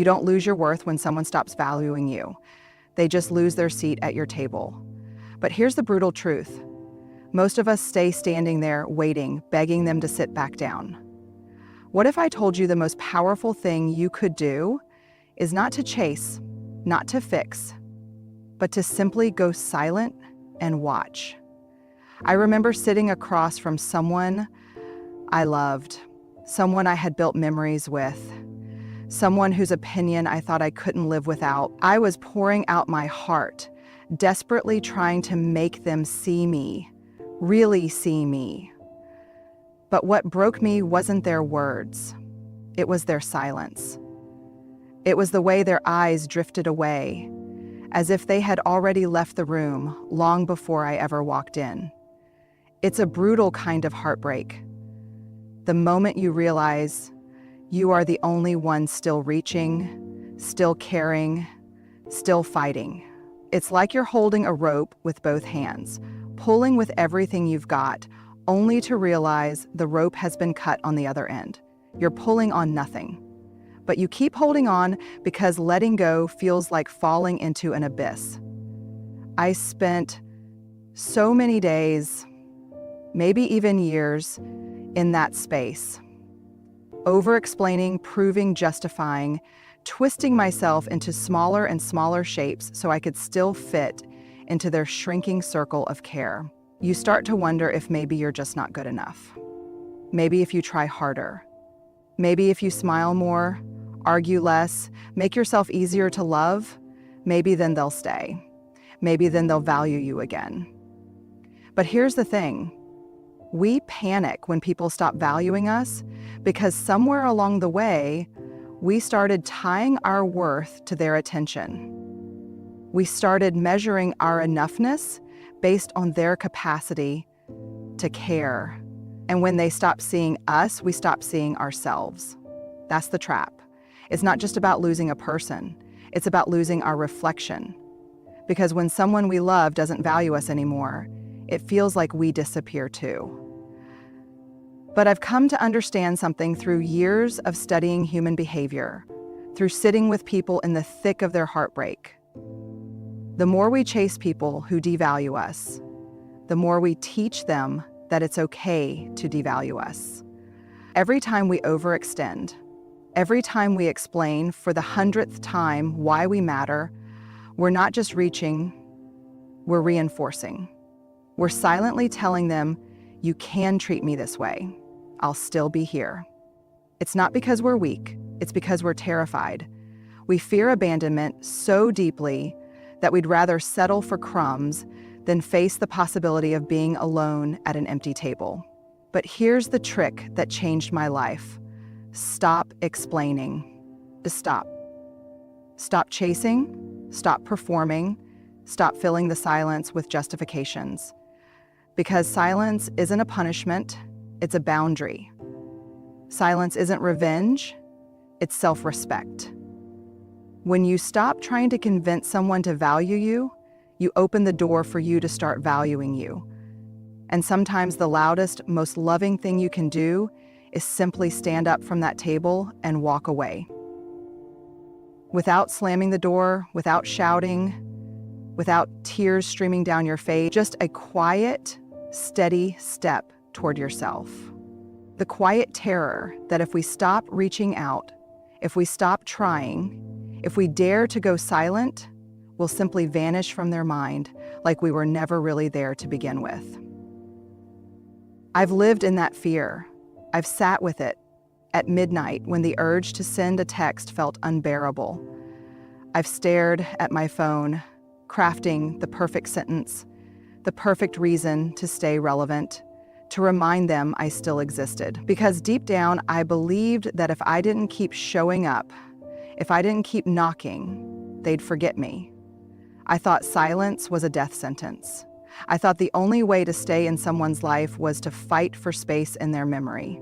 You don't lose your worth when someone stops valuing you. They just lose their seat at your table. But here's the brutal truth. Most of us stay standing there, waiting, begging them to sit back down. What if I told you the most powerful thing you could do is not to chase, not to fix, but to simply go silent and watch? I remember sitting across from someone I loved, someone I had built memories with, someone whose opinion I thought I couldn't live without. I was pouring out my heart, desperately trying to make them see me, really see me. But what broke me wasn't their words. It was their silence. It was the way their eyes drifted away, as if they had already left the room long before I ever walked in. It's a brutal kind of heartbreak. The moment you realize you are the only one still reaching, still caring, still fighting. It's like you're holding a rope with both hands, pulling with everything you've got, only to realize the rope has been cut on the other end. You're pulling on nothing. But you keep holding on because letting go feels like falling into an abyss. I spent so many days, maybe even years, in that space. Over-explaining, proving, justifying, twisting myself into smaller and smaller shapes so I could still fit into their shrinking circle of care. You start to wonder if maybe you're just not good enough. Maybe if you try harder. Maybe if you smile more, argue less, make yourself easier to love, maybe then they'll stay. Maybe then they'll value you again. But here's the thing. We panic when people stop valuing us because somewhere along the way, we started tying our worth to their attention. We started measuring our enoughness based on their capacity to care. And when they stop seeing us, we stop seeing ourselves. That's the trap. It's not just about losing a person. It's about losing our reflection. Because when someone we love doesn't value us anymore, it feels like we disappear too. But I've come to understand something through years of studying human behavior, through sitting with people in the thick of their heartbreak. The more we chase people who devalue us, the more we teach them that it's okay to devalue us. Every time we overextend, every time we explain for the 100th time why we matter, we're not just reaching, we're reinforcing. We're silently telling them, you can treat me this way. I'll still be here. It's not because we're weak, it's because we're terrified. We fear abandonment so deeply that we'd rather settle for crumbs than face the possibility of being alone at an empty table. But here's the trick that changed my life. Stop explaining. Just stop. Stop chasing, stop performing, stop filling the silence with justifications. Because silence isn't a punishment, it's a boundary. Silence isn't revenge, it's self-respect. When you stop trying to convince someone to value you, you open the door for you to start valuing you. And sometimes the loudest, most loving thing you can do is simply stand up from that table and walk away. Without slamming the door, without shouting, without tears streaming down your face, just a quiet, steady step toward yourself. The quiet terror that if we stop reaching out, if we stop trying, if we dare to go silent, we'll simply vanish from their mind like we were never really there to begin with. I've lived in that fear. I've sat with it at midnight when the urge to send a text felt unbearable. I've stared at my phone, crafting the perfect sentence, the perfect reason to stay relevant, to remind them I still existed. Because deep down, I believed that if I didn't keep showing up, if I didn't keep knocking, they'd forget me. I thought silence was a death sentence. I thought the only way to stay in someone's life was to fight for space in their memory.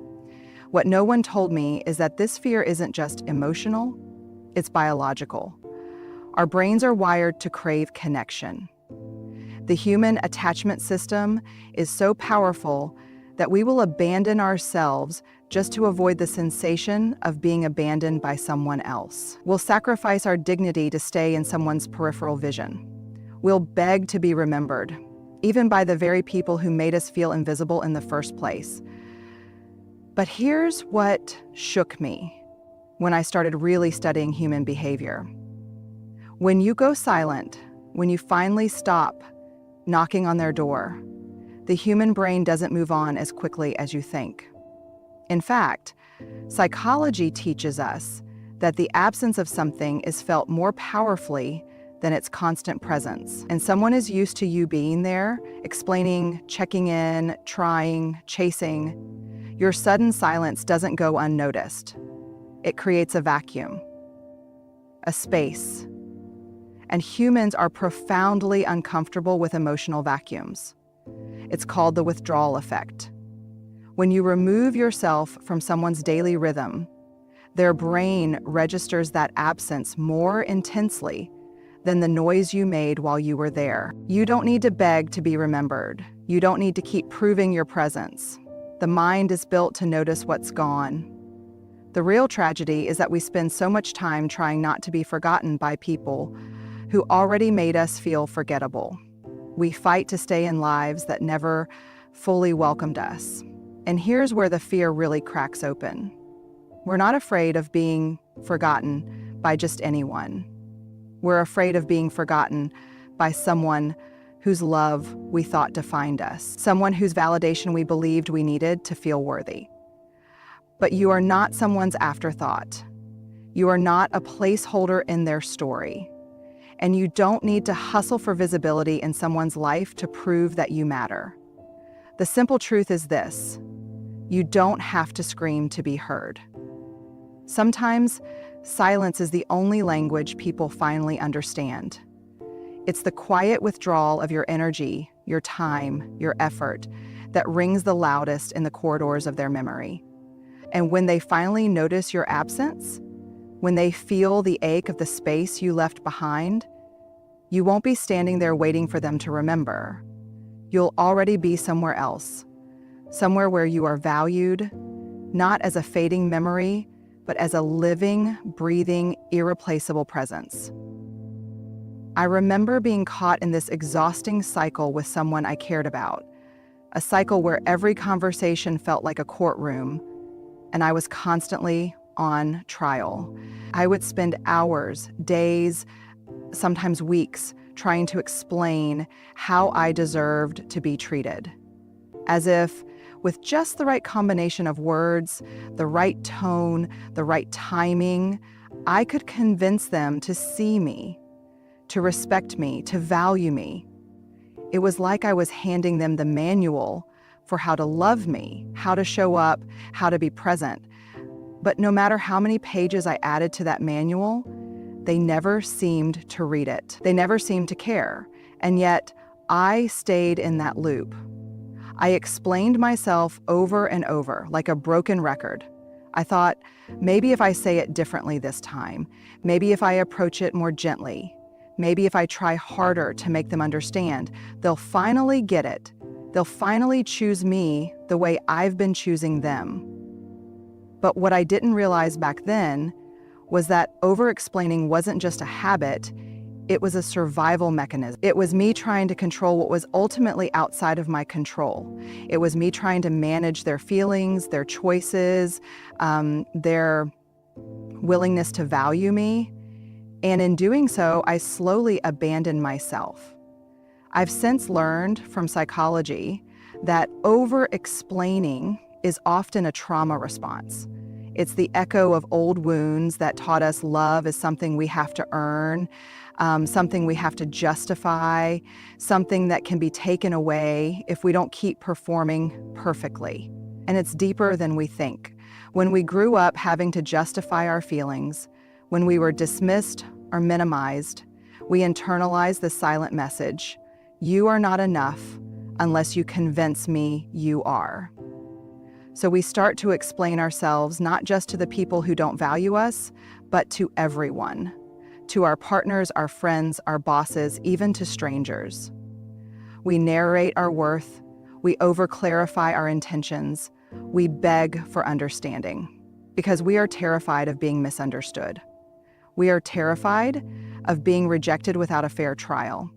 What no one told me is that this fear isn't just emotional, it's biological. Our brains are wired to crave connection. The human attachment system is so powerful that we will abandon ourselves just to avoid the sensation of being abandoned by someone else. We'll sacrifice our dignity to stay in someone's peripheral vision. We'll beg to be remembered, even by the very people who made us feel invisible in the first place. But here's what shook me when I started really studying human behavior. When you go silent, when you finally stop knocking on their door, the human brain doesn't move on as quickly as you think. In fact, psychology teaches us that the absence of something is felt more powerfully than its constant presence. And someone is used to you being there, explaining, checking in, trying, chasing. Your sudden silence doesn't go unnoticed. It creates a vacuum, a space. And humans are profoundly uncomfortable with emotional vacuums. It's called the withdrawal effect. When you remove yourself from someone's daily rhythm, their brain registers that absence more intensely than the noise you made while you were there. You don't need to beg to be remembered. You don't need to keep proving your presence. The mind is built to notice what's gone. The real tragedy is that we spend so much time trying not to be forgotten by people who already made us feel forgettable. We fight to stay in lives that never fully welcomed us. And here's where the fear really cracks open. We're not afraid of being forgotten by just anyone. We're afraid of being forgotten by someone whose love we thought defined us, someone whose validation we believed we needed to feel worthy. But you are not someone's afterthought. You are not a placeholder in their story. And you don't need to hustle for visibility in someone's life to prove that you matter. The simple truth is this: you don't have to scream to be heard. Sometimes, silence is the only language people finally understand. It's the quiet withdrawal of your energy, your time, your effort that rings the loudest in the corridors of their memory. And when they finally notice your absence, when they feel the ache of the space you left behind, you won't be standing there waiting for them to remember. You'll already be somewhere else, somewhere where you are valued, not as a fading memory, but as a living, breathing, irreplaceable presence. I remember being caught in this exhausting cycle with someone I cared about, a cycle where every conversation felt like a courtroom, and I was constantly on trial. I would spend hours, days, sometimes weeks, trying to explain how I deserved to be treated. As if, with just the right combination of words, the right tone, the right timing, I could convince them to see me, to respect me, to value me. It was like I was handing them the manual for how to love me, how to show up, how to be present. But no matter how many pages I added to that manual, they never seemed to read it. They never seemed to care. And yet, I stayed in that loop. I explained myself over and over, like a broken record. I thought, maybe if I say it differently this time, maybe if I approach it more gently, maybe if I try harder to make them understand, they'll finally get it. They'll finally choose me the way I've been choosing them. But what I didn't realize back then was that over-explaining wasn't just a habit, it was a survival mechanism. It was me trying to control what was ultimately outside of my control. It was me trying to manage their feelings, their choices, their willingness to value me. And in doing so, I slowly abandoned myself. I've since learned from psychology that over-explaining is often a trauma response. It's the echo of old wounds that taught us love is something we have to earn, something we have to justify, something that can be taken away if we don't keep performing perfectly. And it's deeper than we think. When we grew up having to justify our feelings, when we were dismissed or minimized, we internalized the silent message: you are not enough unless you convince me you are. So we start to explain ourselves not just to the people who don't value us, but to everyone, to our partners, our friends, our bosses, even to strangers. We narrate our worth, We overclarify our intentions. We beg for understanding because we are terrified of being misunderstood. We are terrified of being rejected without a fair trial.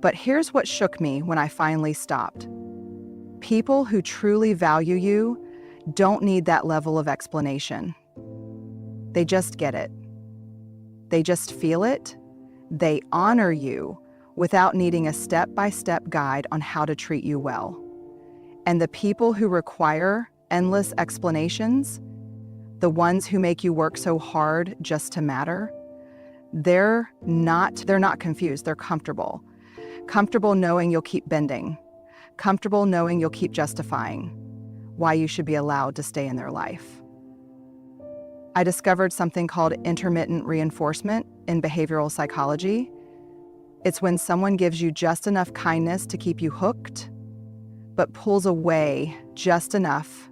But here's what shook me when I finally stopped. People who truly value you don't need that level of explanation. They just get it. They just feel it. They honor you without needing a step-by-step guide on how to treat you well. And the people who require endless explanations, the ones who make you work so hard just to matter, they're not confused, they're comfortable. Comfortable knowing you'll keep bending. Comfortable knowing you'll keep justifying why you should be allowed to stay in their life. I discovered something called intermittent reinforcement in behavioral psychology. It's when someone gives you just enough kindness to keep you hooked, but pulls away just enough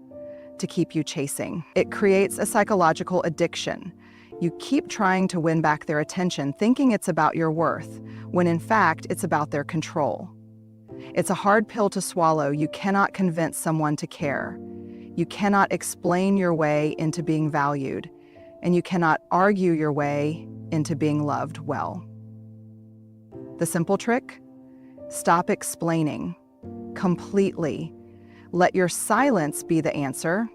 to keep you chasing. It creates a psychological addiction. You keep trying to win back their attention, thinking it's about your worth, when in fact it's about their control. It's a hard pill to swallow. You cannot convince someone to care. You cannot explain your way into being valued, and you cannot argue your way into being loved well. The simple trick? Stop explaining completely. Let your silence be the answer.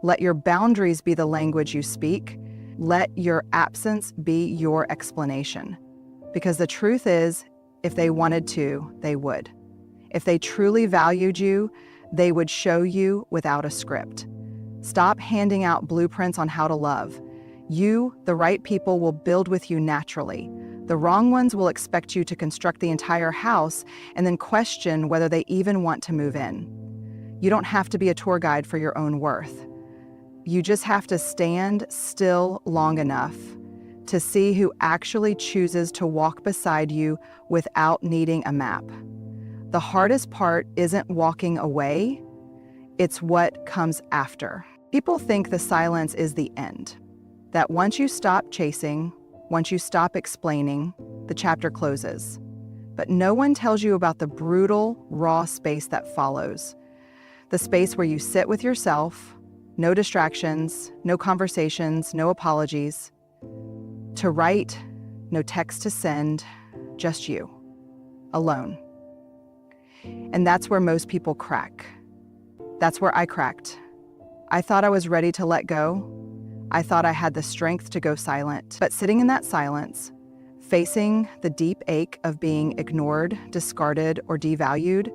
Let your boundaries be the language you speak. Let your absence be your explanation. Because the truth is, if they wanted to, they would. If they truly valued you, they would show you without a script. Stop handing out blueprints on how to love. You, the right people, will build with you naturally. The wrong ones will expect you to construct the entire house and then question whether they even want to move in. You don't have to be a tour guide for your own worth. You just have to stand still long enough to see who actually chooses to walk beside you without needing a map. The hardest part isn't walking away, it's what comes after. People think the silence is the end, that once you stop chasing, once you stop explaining, the chapter closes. But no one tells you about the brutal, raw space that follows. The space where you sit with yourself, no distractions, no conversations, no apologies. To write, no text to send, just you, alone. And that's where most people crack. That's where I cracked. I thought I was ready to let go. I thought I had the strength to go silent. But sitting in that silence, facing the deep ache of being ignored, discarded, or devalued,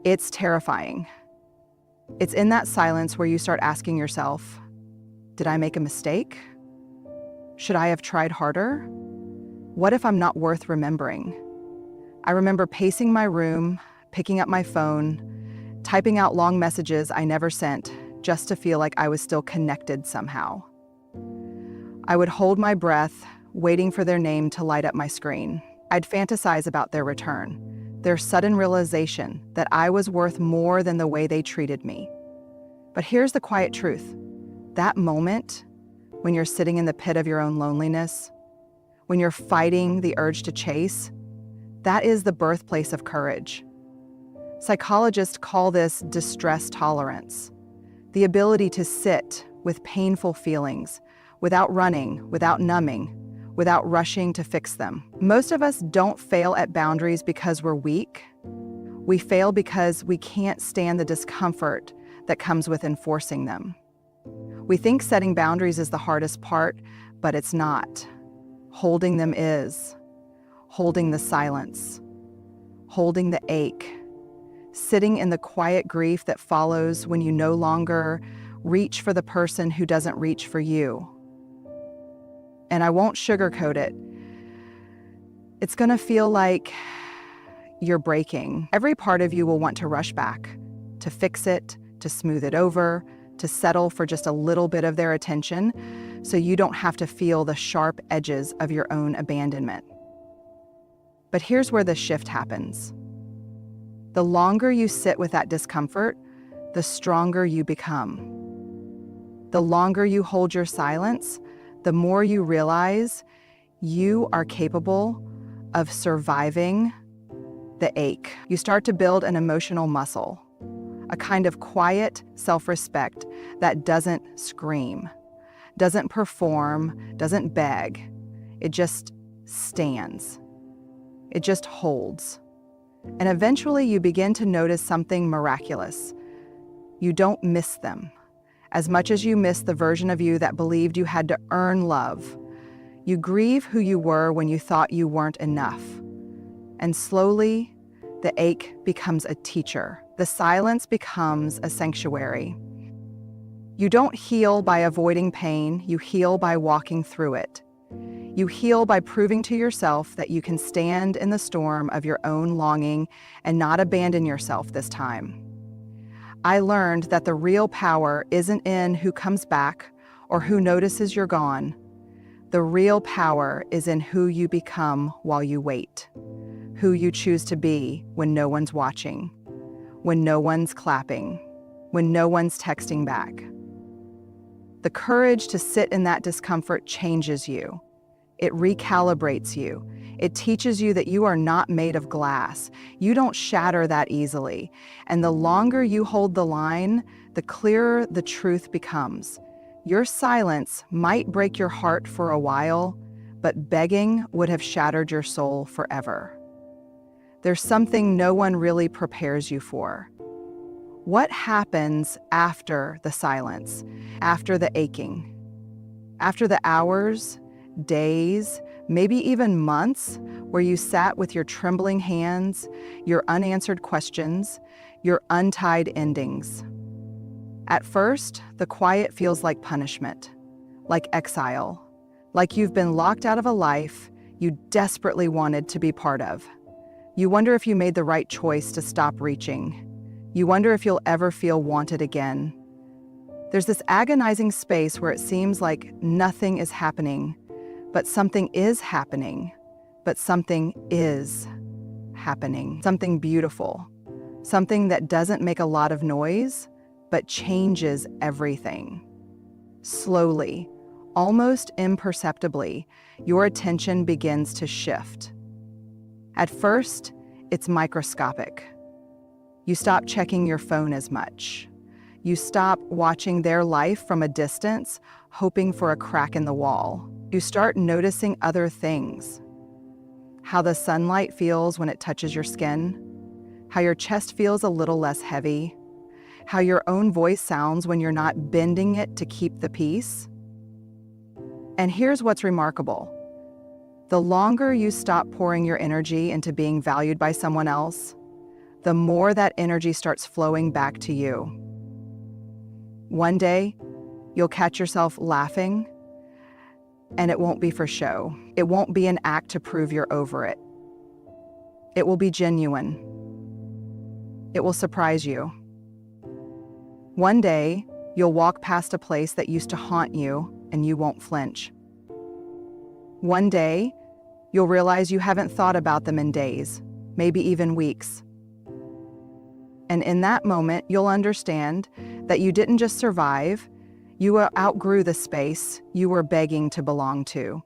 it's terrifying. It's in that silence where you start asking yourself, did I make a mistake? Should I have tried harder? What if I'm not worth remembering? I remember pacing my room, picking up my phone, typing out long messages I never sent just to feel like I was still connected somehow. I would hold my breath, waiting for their name to light up my screen. I'd fantasize about their return, their sudden realization that I was worth more than the way they treated me. But here's the quiet truth. That moment, when you're sitting in the pit of your own loneliness, when you're fighting the urge to chase, that is the birthplace of courage. Psychologists call this distress tolerance, the ability to sit with painful feelings without running, without numbing, without rushing to fix them. Most of us don't fail at boundaries because we're weak. We fail because we can't stand the discomfort that comes with enforcing them. We think setting boundaries is the hardest part, but it's not. Holding them is. Holding the silence. Holding the ache. Sitting in the quiet grief that follows when you no longer reach for the person who doesn't reach for you. And I won't sugarcoat it. It's gonna feel like you're breaking. Every part of you will want to rush back, to fix it, to smooth it over, to settle for just a little bit of their attention, so you don't have to feel the sharp edges of your own abandonment. But here's where the shift happens. The longer you sit with that discomfort, the stronger you become. The longer you hold your silence, the more you realize you are capable of surviving the ache. You start to build an emotional muscle, a kind of quiet self-respect that doesn't scream, doesn't perform, doesn't beg. It just stands. It just holds. And eventually you begin to notice something miraculous. You don't miss them as much as you miss the version of you that believed you had to earn love. You grieve who you were when you thought you weren't enough. And slowly, the ache becomes a teacher. The silence becomes a sanctuary. You don't heal by avoiding pain, you heal by walking through it. You heal by proving to yourself that you can stand in the storm of your own longing and not abandon yourself this time. I learned that the real power isn't in who comes back or who notices you're gone. The real power is in who you become while you wait, who you choose to be when no one's watching, when no one's clapping, when no one's texting back. The courage to sit in that discomfort changes you. It recalibrates you. It teaches you that you are not made of glass. You don't shatter that easily. And the longer you hold the line, the clearer the truth becomes. Your silence might break your heart for a while, but begging would have shattered your soul forever. There's something no one really prepares you for. What happens after the silence, after the aching, after the hours, days, maybe even months where you sat with your trembling hands, your unanswered questions, your untied endings? At first, the quiet feels like punishment, like exile, like you've been locked out of a life you desperately wanted to be part of. You wonder if you made the right choice to stop reaching. You wonder if you'll ever feel wanted again. There's this agonizing space where it seems like nothing is happening, but something is happening, but something is happening. Something beautiful, something that doesn't make a lot of noise, but changes everything. Slowly, almost imperceptibly, your attention begins to shift. At first, it's microscopic. You stop checking your phone as much. You stop watching their life from a distance, hoping for a crack in the wall. You start noticing other things. How the sunlight feels when it touches your skin, how your chest feels a little less heavy, how your own voice sounds when you're not bending it to keep the peace. And here's what's remarkable. The longer you stop pouring your energy into being valued by someone else, the more that energy starts flowing back to you. One day, you'll catch yourself laughing, and it won't be for show. It won't be an act to prove you're over it. It will be genuine. It will surprise you. One day, you'll walk past a place that used to haunt you, and you won't flinch. One day, you'll realize you haven't thought about them in days, maybe even weeks. And in that moment, you'll understand that you didn't just survive, you outgrew the space you were begging to belong to.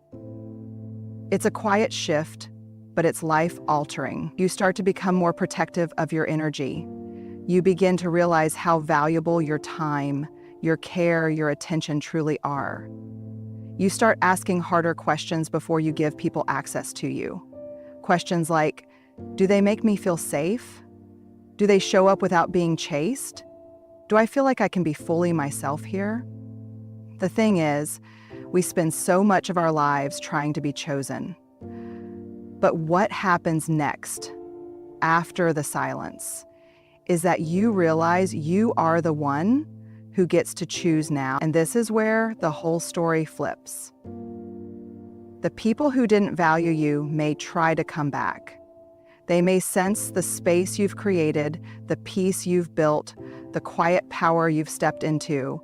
It's a quiet shift, but it's life-altering. You start to become more protective of your energy. You begin to realize how valuable your time, your care, your attention truly are. You start asking harder questions before you give people access to you. Questions like, do they make me feel safe? Do they show up without being chased? Do I feel like I can be fully myself here? The thing is, we spend so much of our lives trying to be chosen. But what happens next, after the silence, is that you realize you are the one who gets to choose now. And this is where the whole story flips. The people who didn't value you may try to come back. They may sense the space you've created, the peace you've built, the quiet power you've stepped into,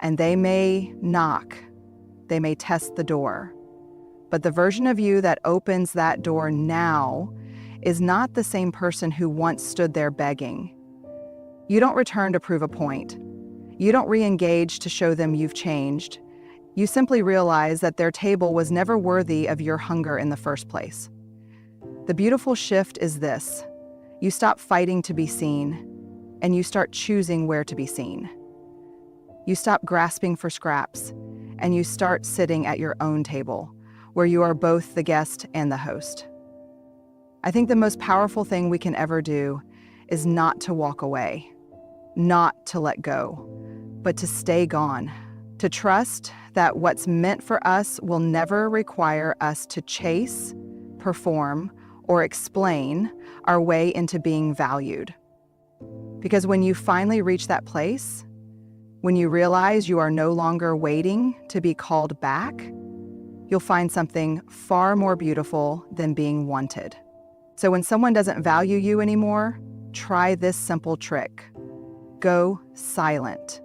and they may knock. They may test the door. But the version of you that opens that door now is not the same person who once stood there begging. You don't return to prove a point. You don't re-engage to show them you've changed. You simply realize that their table was never worthy of your hunger in the first place. The beautiful shift is this. You stop fighting to be seen, and you start choosing where to be seen. You stop grasping for scraps, and you start sitting at your own table, where you are both the guest and the host. I think the most powerful thing we can ever do is not to walk away, not to let go, but to stay gone, to trust that what's meant for us will never require us to chase, perform, or explain our way into being valued. Because when you finally reach that place, when you realize you are no longer waiting to be called back, you'll find something far more beautiful than being wanted. So when someone doesn't value you anymore, try this simple trick. Go silent.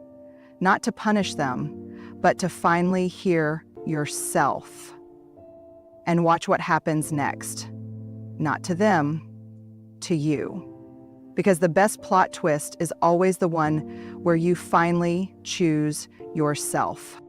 Not to punish them, but to finally hear yourself. And watch what happens next. Not to them, to you. Because the best plot twist is always the one where you finally choose yourself.